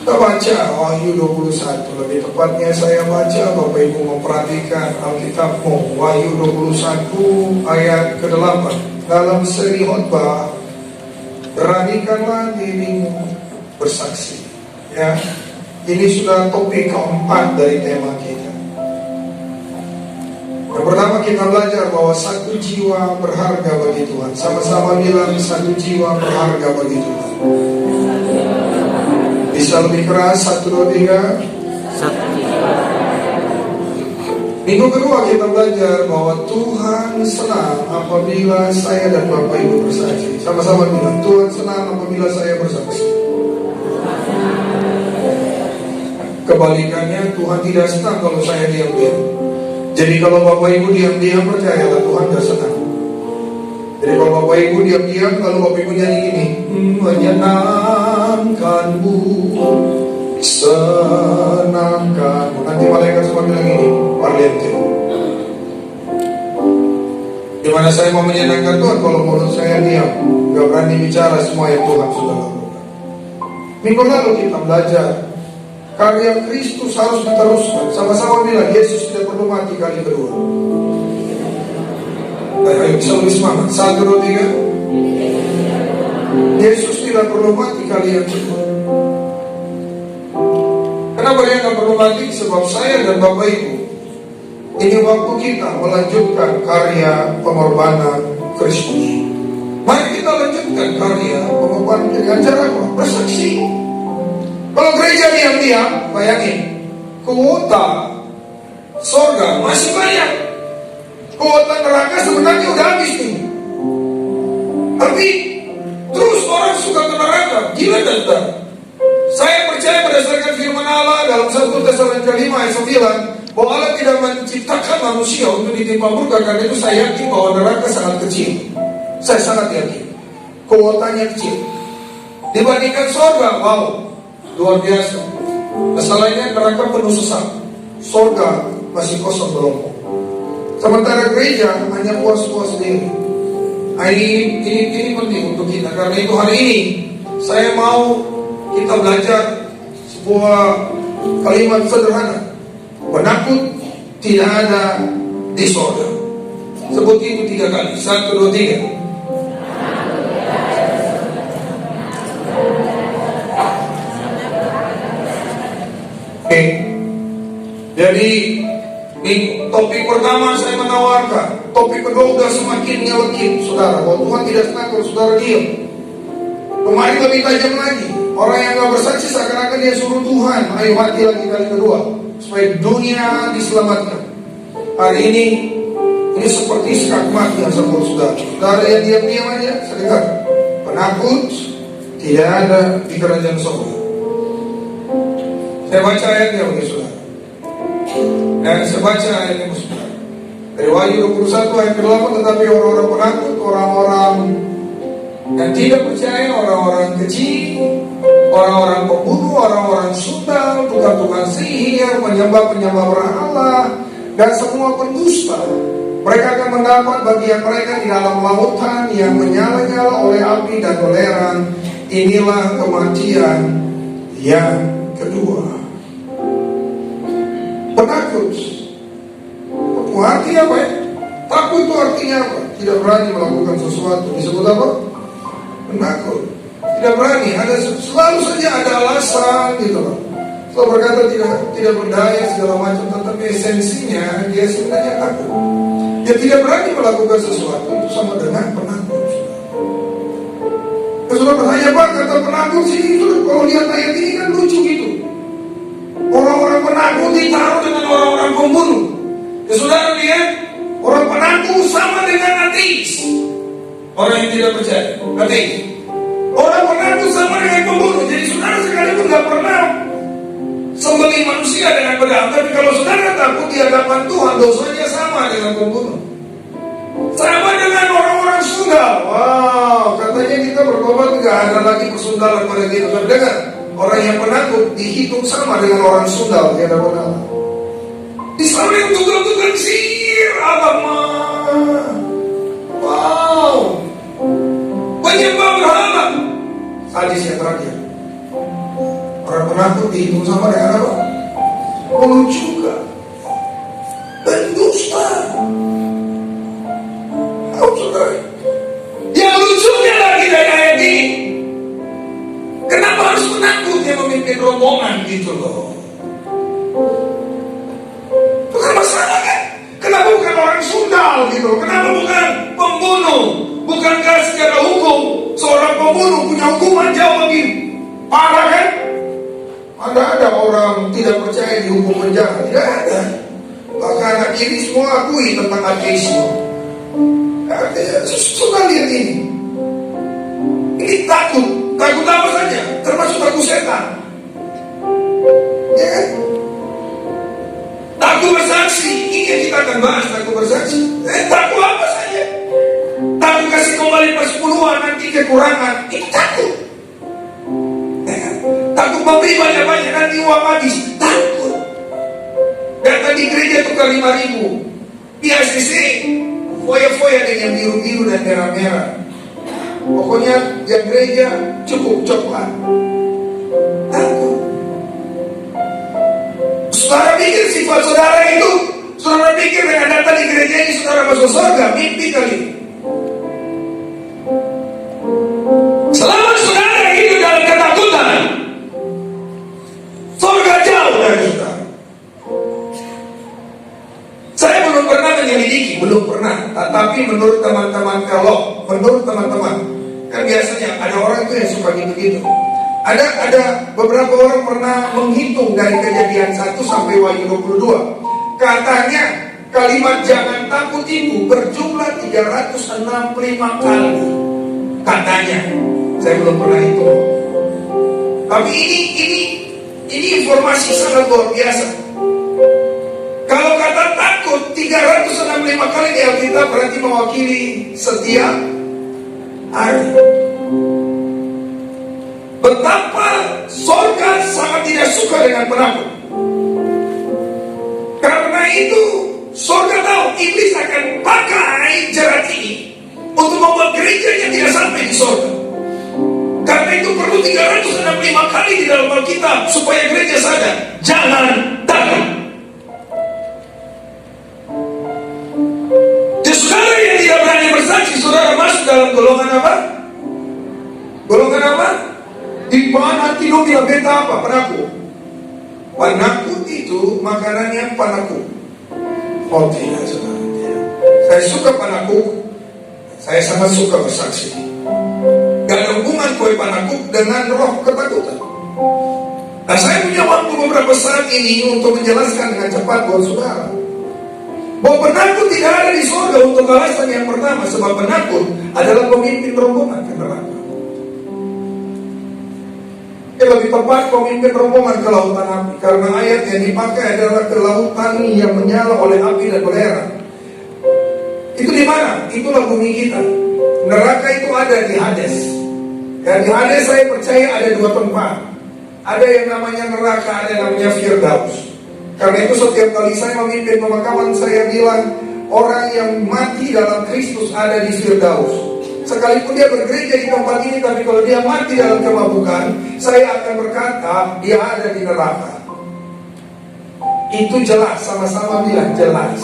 Kita baca Wahyu 21, lebih tepatnya saya baca, Bapak Ibu memperhatikan Alkitabmu, Wahyu 21 ayat ke-8. Dalam seri khotbah, beranikanlah dirimu bersaksi. Ya, ini sudah topik keempat dari tema kita. Yang pertama kita belajar bahwa satu jiwa berharga bagi Tuhan. Sama-sama bilang satu jiwa berharga bagi Tuhan. Bisa lebih keras, 1, 2, 3. Minggu kedua kita belajar bahwa Tuhan senang apabila saya dan Bapak Ibu bersaksi. Sama-sama bilang, Tuhan senang apabila saya bersaksi. Kebalikannya, Tuhan tidak senang kalau saya diam-diam. Jadi kalau Bapak Ibu diam-diam, percayalah Tuhan tidak senang. Jadi kalau Bapak Ibu diam-diam, kalau Bapak Ibu nyanyi gini, menyenangkanmu, senangkanmu, nanti malaikat semua bilang gini, parlente. Dimana saya mau menyenangkan Tuhan kalau menurut saya diam, gak berani bicara semua yang Tuhan sudah lakukan. Minggu lalu kita belajar karya Kristus harus diteruskan. Sama-sama bilang, Yesus tidak perlu mati kali kedua. Ayo bisa lebih semangat. 1, 2, 3. Yesus tidak perlu mati kali yang kedua. Kenapa dia tidak perlu mati? Sebab saya dan Bapak Ibu, ini waktu kita melanjutkan karya pengorbanan Kristus. Mari kita lanjutkan karya pengorbanan dengan cara apa? Bersaksi. Kalau gereja diam-diam, bayangin, kuota sorga masih banyak. Kuota neraka sebenarnya udah habis nih. Tapi terus orang suka ke neraka. Gila dan saya percaya berdasarkan firman Allah dalam 1 Tesalonika 5 ayat 9 bahwa Allah tidak menciptakan manusia untuk ditimpa murka. Karena itu saya yakin bahwa neraka sangat kecil. Saya sangat yakin kuotanya kecil dibandingkan sorga. Wow, luar biasa. Masalahnya neraka penuh sesak, sorga masih kosong berlompong. Sementara gereja hanya puas-puas diri. Ini penting untuk kita. Karena itu hari ini saya mau kita belajar sebuah kalimat sederhana. Penakut tidak ada di sorga. Sebut itu 3 kali. 1, 2, 3. Oke. Jadi topik pertama saya menawarkan, topik kedua sudah semakin nyelekit, saudara. Kalau Tuhan tidak senang kalau saudara diam. Kemarin lebih tajam lagi. Orang yang gak bersaksi seakan-akan dia suruh Tuhan, ayo mati lagi kali kedua, supaya dunia diselamatkan. Hari ini seperti sekat mati yang sama saudara. Saudara yang diam-diam aja, sedekat. Penakut tidak ada di kerajaan sorga. Saya baca ayatnya bagi saudara. Dan saya baca ayatnya saudara. Dari Wahyu 21 ayat ke-8, tetapi orang-orang penakut, orang-orang yang tidak percaya, orang-orang keji, orang-orang pembunuh, orang-orang sundal, tukang-tukang sihir, penyembah-penyembah berhala, dan semua pendusta, mereka akan mendapat bagian mereka di dalam lautan yang menyala-nyala oleh api dan belerang. Inilah kematian yang kedua. Penakut. Artinya apa ya? Takut itu artinya apa? Tidak berani melakukan sesuatu. Disebut apa? Penakut. Tidak berani. Selalu saja ada alasan gitu loh. Selalu berkata tidak berdaya segala macam, tetapi esensinya dia sebenarnya takut. Dia tidak berani melakukan sesuatu, itu sama dengan penakut. Sudah bertanya, Pak, kata penakut sini itu kalau lihat ayat ini kan lucu gitu. Orang-orang penakut ditaruh dengan orang-orang pembunuh. Ya saudara lihat, orang penakut sama dengan ateis. Orang yang tidak percaya, ateis. Orang penakut sama dengan pembunuh. Jadi saudara sekalipun gak pernah sembelih manusia dengan pedang, tapi kalau saudara takut di hadapan Tuhan, dosanya sama dengan pembunuh. Sama dengan orang-orang sundal. Wow, katanya kita bertobat gak ada lagi persundalan pada kita. Saudara dengar, orang yang penakut dihitung sama dengan orang sundal di hadapan Allah. Di sana yang tukang-tukang sihir, abang mah. Wow, penyembah berhala. Hadis yang terakhir, orang Orang penakut dihitung sama dengan apa? Mulut juga. Pendusta. Oh, saudara. Yang lucunya lagi dari ayat ini, kenapa harus menakut yang memimpin rombongan gitu loh? Bukan masalah kan? Kenapa bukan orang sundal gitu? Kenapa bukan pembunuh? Bukankah secara hukum seorang pembunuh punya hukuman jauh lebih parah kan? Mana ada orang tidak percaya di hukum penjara? Tidak ada. Bahkan anak ini semua akui tentang ateisme. Sudah lihat ini. Ini takut. Takut apa saja? Termasuk takut setan. Ya kan? Takut bersaksi. Ini yang kita akan bahas, takut bersaksi. Takut apa saja? Takut kasih kembali persepuluhan, nanti kekurangan. Ini takut. Ya kan? Takut memberi banyak-banyak, nanti uang habis. Takut. Datang di gereja tukar 5.000. Di ACC foya-foya dengan biru-biru dan merah-merah. Pokoknya yang gereja cukup coklat. Takut. Saudara pikir sifat saudara itu, saudara pikir dengan datang di gereja ini saudara masuk surga? Mimpi kali. Selama saudara hidup dalam ketakutan, surga jauh dari saudara. Saya belum pernah menyelidiki, belum pernah. Tapi menurut teman-teman, kan biasanya ada orang itu yang suka gitu-gitu. Ada beberapa orang pernah menghitung dari Kejadian 1 sampai Wahyu 22. Katanya kalimat jangan takut itu berjumlah 365 kali. Katanya, saya belum pernah hitung. Tapi ini informasi sangat luar biasa. Kalau kata takut 365 kali di Alkitab berarti mewakili setiap hari. Betapa surga sangat tidak suka dengan penakut. Karena itu surga tahu iblis akan pakai jerat ini untuk membuat gerejanya tidak sampai di surga. Karena itu perlu 365 kali di dalam Alkitab supaya gereja sadar, jangan takut. Saudara yang tidak berani bersaksi, saudara masuk dalam golongan apa? Golongan apa? Di mana tidak bilang beta apa? Penakut. Penakut itu makanannya penakut. Oh tidak, saudara. Saya suka penakut. Saya sangat suka bersaksi. Gak ada hubungan kue penakut dengan roh ketakutan. Nah, saya punya waktu beberapa saat ini untuk menjelaskan dengan cepat buat saudara bahwa penakut tidak ada di surga untuk alasan yang pertama, sebab penakut adalah pemimpin rombongan ke neraka. Lebih tepat pemimpin rombongan ke lautan api, karena ayat yang dipakai adalah ke lautan yang menyala oleh api dan belerang. Itu di mana? Itulah bumi kita. Neraka itu ada di Hades. Dan di Hades saya percaya ada dua tempat. Ada yang namanya neraka, ada yang namanya Firdaus. Karena itu setiap kali saya memimpin pemakaman, saya bilang orang yang mati dalam Kristus ada di Firdaus. Sekalipun dia bergereja di tempat ini, tapi kalau dia mati dalam kemabukan, saya akan berkata dia ada di neraka. Itu jelas, sama-sama bilang jelas.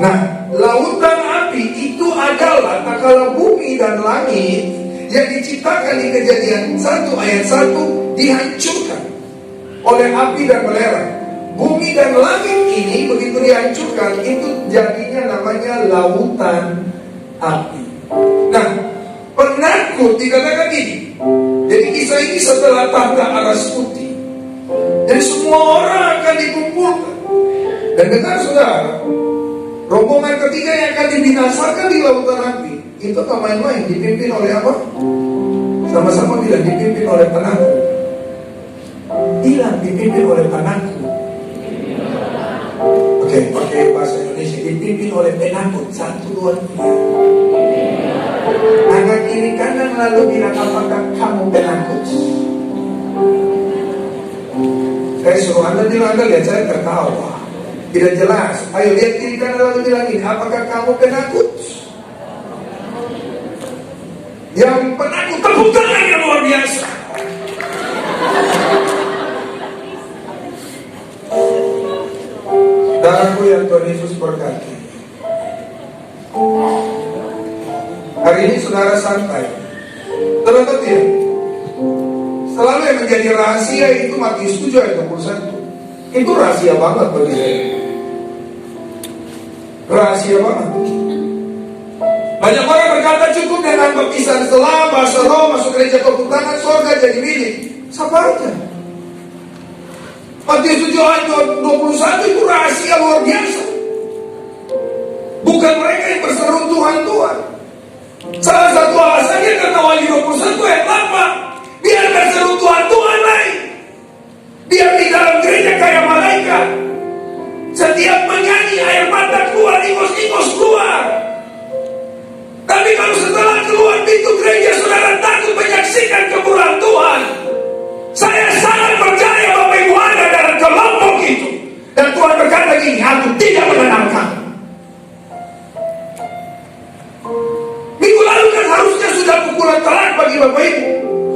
Nah, lautan api itu adalah tatkala bumi dan langit yang diciptakan di Kejadian 1 ayat 1 dihancurkan oleh api dan belerang. Bumi dan langit ini begitu dihancurkan, itu jadinya namanya lautan api. Nah, penakut dikatakan ini. Jadi kisah ini setelah tahta aras putih. Jadi semua orang akan dikumpulkan. Dan dengar saudara, rombongan ketiga yang akan dibinasakan di lautan api itu tak main-main, dipimpin oleh apa? Sama-sama bilang dipimpin oleh penakut. Bilang dipimpin oleh penakut. Oke, pakai bahasa Indonesia, dipimpin oleh penakut. 1, 2, 3. Tangan kiri kanan lalu bilang, apakah kamu penakut? Saya suruh anda bilang, anda lihat saya tertawa. Tidak jelas. Ayo lihat kiri kanan lalu bilang ini, apakah kamu penakut? Yang penakut tepuk tangan yang luar biasa. Saudaraku yang Tuhan Yesus berkati, hari ini saudara santai. Saudara tidak? Selalu yang menjadi rahasia itu Matius 7 ayat 21. Itu rahasia banget bagi saya. Rahasia banget. Banyak orang berkata cukup dengan baptisan selam, bahasa roh, masuk gereja tepuk tangan, surga jadi milik. Sabar aja. Matius 7 ayat 21 itu rahasia luar biasa. Bukan mereka yang berseru Tuhan. Salah satu alasannya karena Wahyu 21 ayat 8. Biar berseru Tuhan naik. Biar di dalam gereja kayak malaikat. Setiap menyanyi air mata keluar, ingos-ingos keluar. Tapi kalau setelah keluar pintu gereja saudara takut menyaksikan kemurahan Tuhan, saya sangat percaya Bapak Ibu ada dalam kelompok itu. Dan Tuhan berkata gini, aku tidak mengenalkan. Minggu lalu kan harusnya sudah pukulan telak bagi Bapak Ibu.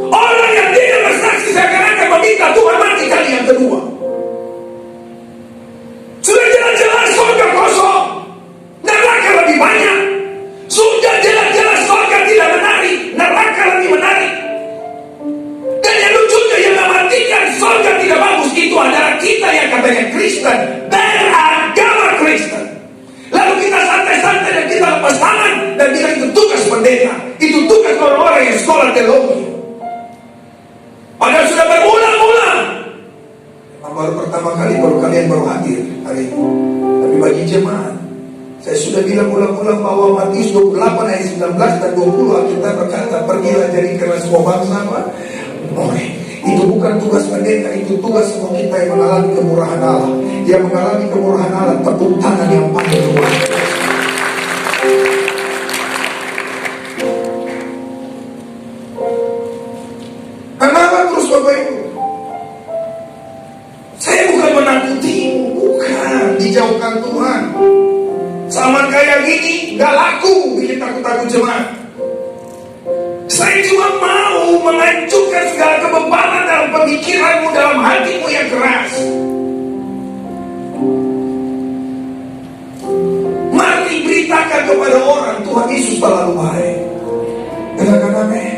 Orang yang tidak bersaksi seakan-akan meminta Tuhan mati kali yang kedua. Sudah jelas-jelas surga kosong, neraka lebih banyak. Sudah jelas-jelas surga tidak menarik, neraka lebih menarik. Dan yang lucunya yang mematikan surga tidak bagus itu adalah kita yang katanya Kristen, beragama Kristen. Lalu kita santai-santai dan kita lepas tangan dan bilang itu tugas pendeta, itu tugas orang-orang yang sekolah teologi. Padahal sudah berulang-ulang. Baru pertama kali kalian baru hadir hari ini. Tapi bagi jemaat, saya sudah bilang ulang-ulang bahwa Matius 28 ayat 19 dan 20 Alkitab berkata, pergilah jadikanlah semua bangsa apa? Itu bukan tugas pendeta, itu tugas semua kita yang mengalami kemurahan Allah. Yang mengalami kemurahan Allah, tepuk tangan yang paling luar. Kenapa terus Bapak Ibu? Saya bukan menakutimu, bukan. Dijauhkan Tuhan. Sama kayak gini, gak laku bikin takut-takut jemaat. Saya cuma mau menghancurkan segala kebebanan dalam pemikiranmu, dalam hatimu yang keras. Mari beritakan kepada orang Tuhan Yesus selalu baik. Katakan amin.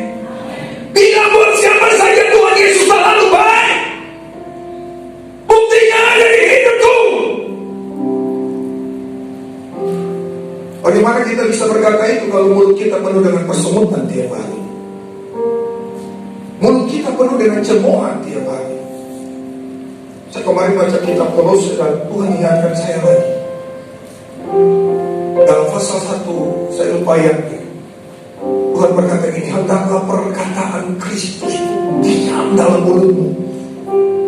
Bila buat siapa saja Tuhan Yesus selalu baik, buktinya ada di hidupku. Bagaimana kita bisa berkata itu kalau mulut kita penuh dengan persemutan tiap hari? Mulut kita penuh dengan cemoohan tiap hari. Saya kemarin baca kitab Kolose dan Tuhan ingatkan saya lagi. Dalam pasal 1 saya lupa ayatnya. Tuhan berkata gini, hendaklah perkataan Kristus diam dalam mulutmu.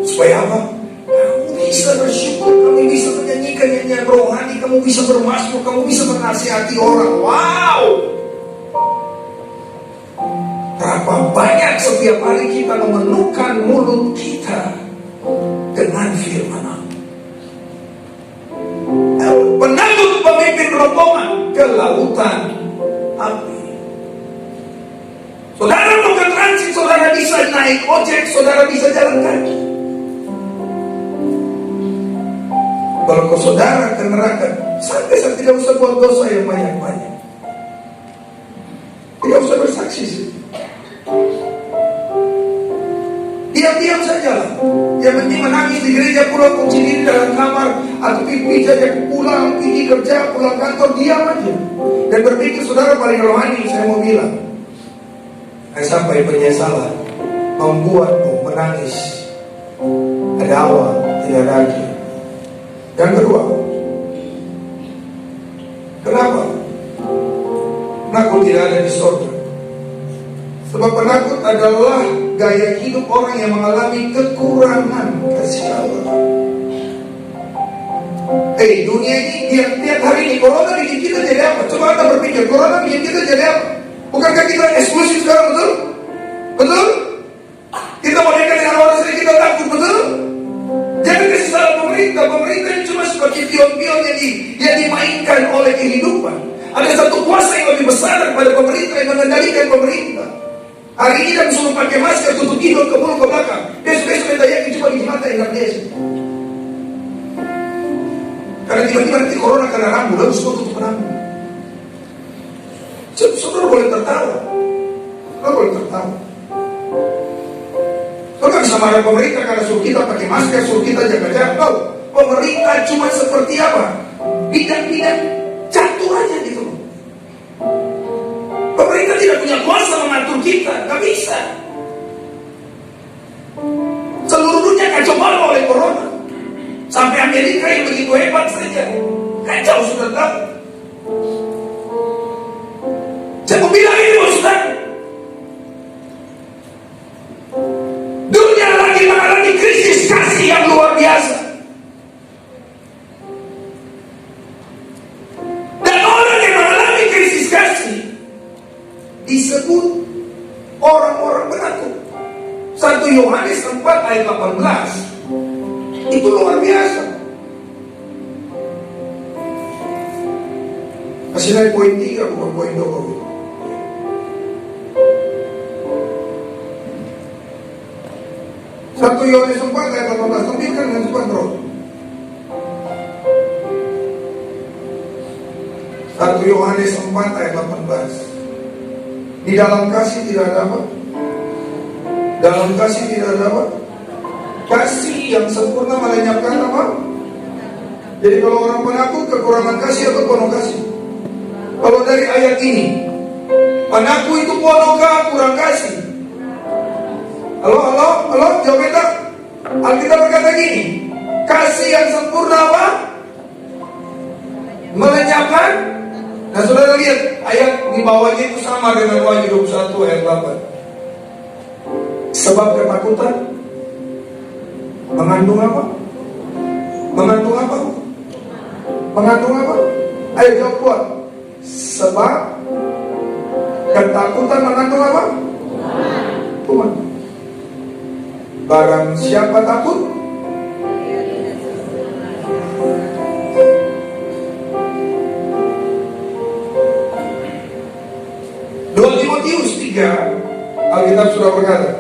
Supaya apa? Kamu bisa bersyukur, kamu bisa menyanyikan nyanyian rohani, kamu bisa bermasmur, kamu bisa menasihati orang. Wow! Berapa banyak setiap hari kita memenuhkan mulut kita dengan firman Allah. Penakut pemimpin rombongan ke lautan api. Saudara mau ke transit, saudara bisa naik ojek, saudara bisa jalan kaki. Kalau ke saudara ke neraka, sampai saya tidak usah buat dosa yang banyak-banyak. Tidak usah bersaksi sih. Diam-diam saja lah. Yang penting menangis di gereja, pulang kunci diri dalam kamar, atau pipi saja pulang, pergi kerja, pulang kantor, diam aja. Dan berpikir saudara paling rohani. Saya mau bilang, sampai penyesalan membuatmu menangis. Ada awal, tidak ada akhir. Yang kedua, kenapa? Penakut tidak ada di surga. Sebab penakut adalah gaya hidup orang yang mengalami kekurangan kasih Allah. Dunia ini tiap hari ini corona bikin kita jadi apa? Coba Anda berpikir, corona bikin kita jadi apa? Bukankah kita eksklusif sekarang, betul? Betul? Kita mau dekat dengan orang sendiri, kita takut, betul? Jangan kasih salah pemerintah. Pemerintah ini cuma seperti pion-pion yang dimainkan oleh kehidupan. Ada satu kuasa yang lebih besar daripada pemerintah yang mengendalikan pemerintah. Hari ini kita suruh pakai masker, tutup hidung ke mulut ke belakang. Besok-besok kita yakin cuma di mata yang biasa. Karena Karena tiba-tiba nanti corona kena rambut, lalu semua tutup rambut. Saudara boleh tertawa. Saudara boleh tertawa. Saudara nggak bisa marah pemerintah karena suruh kita pakai masker, suruh kita jaga jarak. Tahu, pemerintah cuma seperti apa? Bidang-bidang catur aja gitu. Pemerintah tidak punya kuasa mengatur kita, nggak bisa. Seluruh dunia kacau balau oleh corona. Sampai Amerika yang begitu hebat saja kacau, sudah tahu. Saya mau bilang ini, Ustaz, dunia lagi mengalami krisis kasih yang luar biasa. Dan orang yang mengalami krisis kasih disebut orang-orang penakut. 1 Yohanes 4 ayat 18 itu luar biasa. Kasih naik poin 3 bukan poin 2. 1 Yohanes 4 ayat 18, tampilkan dengan cepat, bro. 1 Yohanes 4 ayat 18. Di dalam kasih tidak ada apa? Dalam kasih tidak ada apa? Kasih yang sempurna melenyapkan apa? Jadi kalau orang penakut kekurangan kasih atau penuh kasih? Kalau dari ayat ini, penakut itu penuh kurang kasih? Halo, jawab tak? Alkitab berkata gini, kasih yang sempurna apa? Melenyapkan. Nah, saudara lihat ayat di bawahnya itu sama dengan Wahyu 21 ayat 8. Sebab ketakutan mengandung apa? Mengandung apa? Mengandung apa? Ayo jawab kuat. Sebab ketakutan mengandung apa? Tuhan. Barang siapa takut, Timotius 3 Alkitab sudah berkata,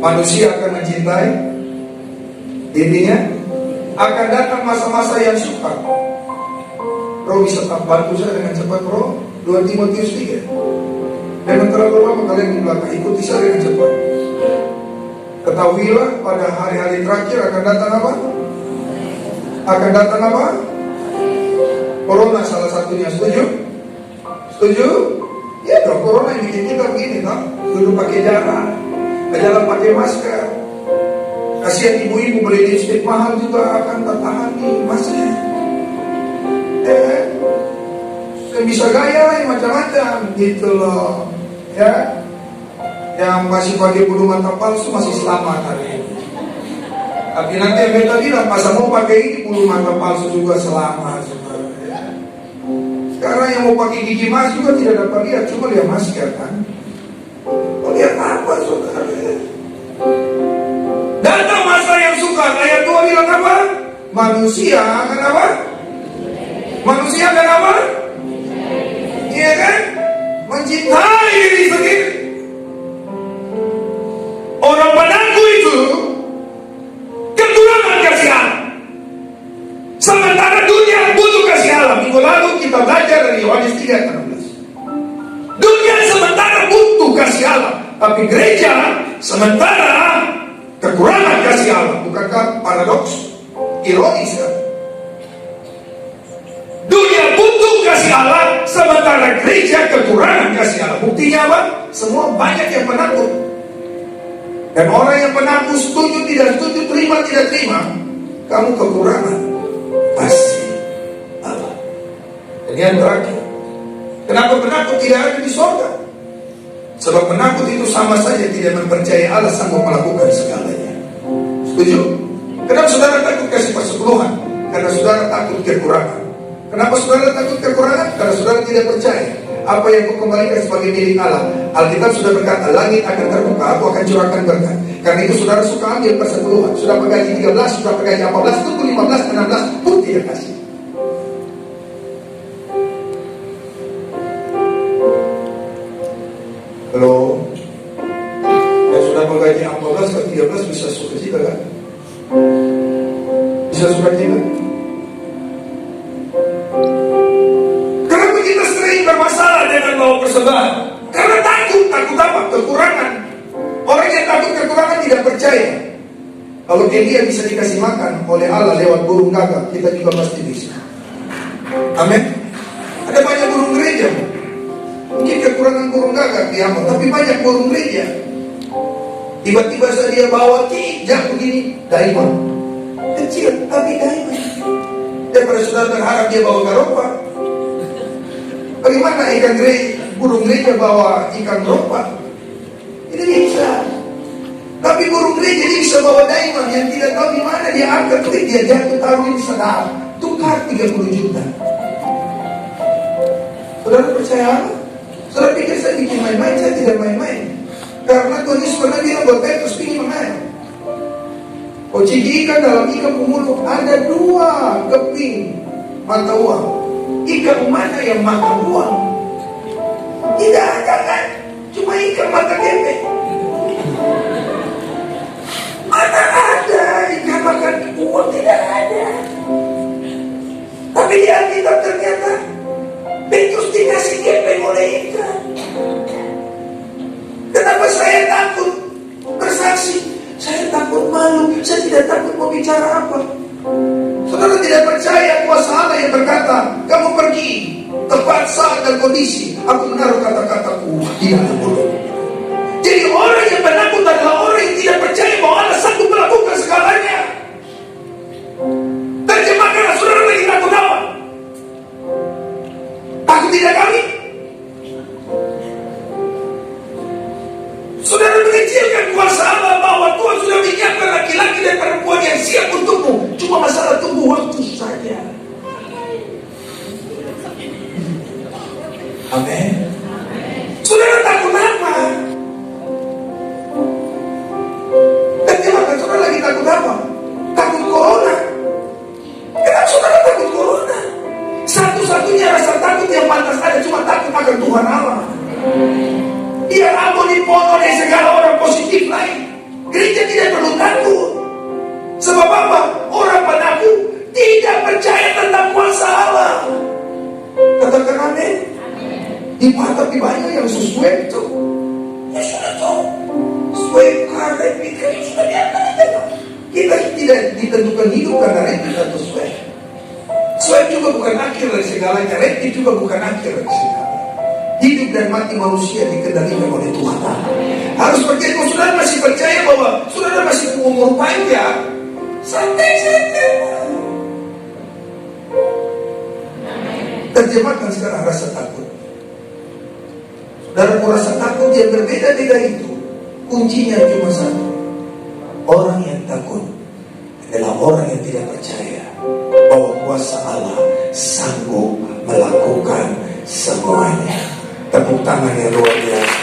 manusia akan mencintai dirinya, akan datang masa-masa yang sukar. Bro bisa bantu saya dengan cepat, bro. 2 Timotius 3. Jangan terlalu lama kalian di belakang, ikuti saya dengan cepat. Ketahuilah pada hari-hari terakhir akan datang apa? Akan datang apa? Corona salah satunya, setuju? Setuju? Ya dong, corona yang bikin kita begini, no? Duduk pakai jarak, jalan pakai masker. Kasihan ibu-ibu beli lipstick mahal juga akan tertahan di masnya. Yang bisa gaya yang macam-macam gitu loh, ya. Yang masih pakai bulu mata palsu masih selamat hari ini. Tapi nanti yang beta bilang, masa mau pakai ini bulu mata palsu juga selamat. Sekarang yang mau pakai gigi emas juga tidak dapat lihat, cuma lihat masker kan. Oh, lihat apa saudara? Datang masa yang sukar. Ayat 2 bilang apa? Manusia akan apa? Manusia akan apa? Iya kan? Mencintai diri sendiri. Orang penakut itu kekurangan kasih Allah. Sementara dunia butuh kasih Allah. Minggu lalu kita belajar dari Yohanes 3:16. Dunia sementara butuh kasih Allah, tapi gereja sementara kekurangan kasih Allah. Bukankah paradoks? Ironis kan? Dunia butuh kasih Allah, sementara gereja kekurangan kasih Allah. Buktinya apa? Semua banyak yang penakut. Dan orang yang penakut, setuju tidak setuju, terima tidak terima, kamu kekurangan kasih Allah. Dan yang terakhir, kenapa penakut tidak ada di surga? Sebab penakut itu sama saja tidak mempercayai Allah sanggup melakukan segalanya. Setuju? Kenapa saudara takut kasih persepuluhan? Karena saudara takut kekurangan. Kenapa saudara takut kekurangan? Karena saudara tidak percaya apa yang kau kembalikan sebagai milik Allah. Alkitab sudah berkata, langit akan terbuka, aku akan curahkan berkat. Karena itu saudara suka ambil persepuluhan. Sudah penggaji 13, sudah penggaji 14, tunggu 15, 16 pun tidak kasih. Halo, yang sudah menggaji 14 ke 13 bisa sukacita kan? Bisa sukacita? persembahan. Karena takut apa? Kekurangan. Orang yang takut kekurangan tidak percaya. Kalau Elia bisa dikasih makan oleh Allah lewat burung gagak, kita juga pasti bisa. Amin. Ada banyak burung gereja. Mungkin kekurangan burung gagak diamat, tapi banyak burung gereja. Tiba-tiba saat dia bawa jatuh begini, diamond. Kecil, tapi diamond. Daripada saudara berharap dia bawa garopa. Bagaimana burung gereja bawa ikan garopa? Tidak bisa. Tapi burung gereja dia bisa bawa diamond yang tidak tahu di mana dia angkat, dia jatuh taruh di sana. Tukar 30 juta. Saudara percaya apa? Saudara pikir saya bikin main-main? Saya tidak main-main. Karena Tuhan Yesus pernah bilang buat Petrus, pergi mengalir. Kau cigi ikan dalam ikan pemuluh, ada 2 keping mata uang. Ikan mana yang makan uang? Tidak ada kan? Cuma ikan mata kepe. Mana ada ikan makan uang? Tidak ada. Tapi di Alkitab ternyata Petrus dikasih kepeng oleh ikan. Kenapa saya takut bersaksi? Saya takut malu. Saya tidak takut mau bicara apa. Saudara tidak percaya kuasa Allah yang berkata, kamu pergi tepat saat dan kondisi, aku menaruh kata-kataku di dalam mulut. Jadi orang yang penakut adalah orang yang tidak percaya bahwa Allah sanggup melakukan segalanya. Terjemahkanlah, saudara lagi takut apa? Takut tidak kami? Saudara mengecilkan kuasa Allah bahwa Tuhan sudah menyiapkan laki-laki dan perempuan yang siap untukmu. Cuma masalah tunggu waktu saja. Amin. Saudara takut apa? Terjemahkan, saudara lagi takut apa? Takut corona. Kenapa saudara takut corona? Satu-satunya rasa takut yang pantas ada cuma takut akan Tuhan Allah. Dia dipono dari segala orang positif lain. Gereja tidak perlu takut. Sebab apa? Orang penakut tidak percaya tentang kuasa Allah. Katakan amin. Di tapi banyak yang sesuai itu. Ya sudah tahu. Sesuai karena pikir sudah biarkan aja. Kita tidak ditentukan hidup karena repit atau swab. Swab juga bukan akhir dari segalanya. Repit juga bukan akhir dari segalanya. Hidup dan mati manusia dikendalikan oleh Tuhan. Harus percaya. Kalau saudara masih percaya bahwa saudara masih umur panjang, santai-santai. Terjemahkan sekarang rasa takut. Saudara mau rasa takut yang berbeda-beda itu, kuncinya cuma satu. Orang yang takut adalah orang yang tidak percaya bahwa kuasa Allah sanggup melakukan semuanya. Tepuk tangan yang luar biasa.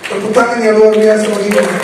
Tepuk tangan yang luar biasa bagi Tuhan.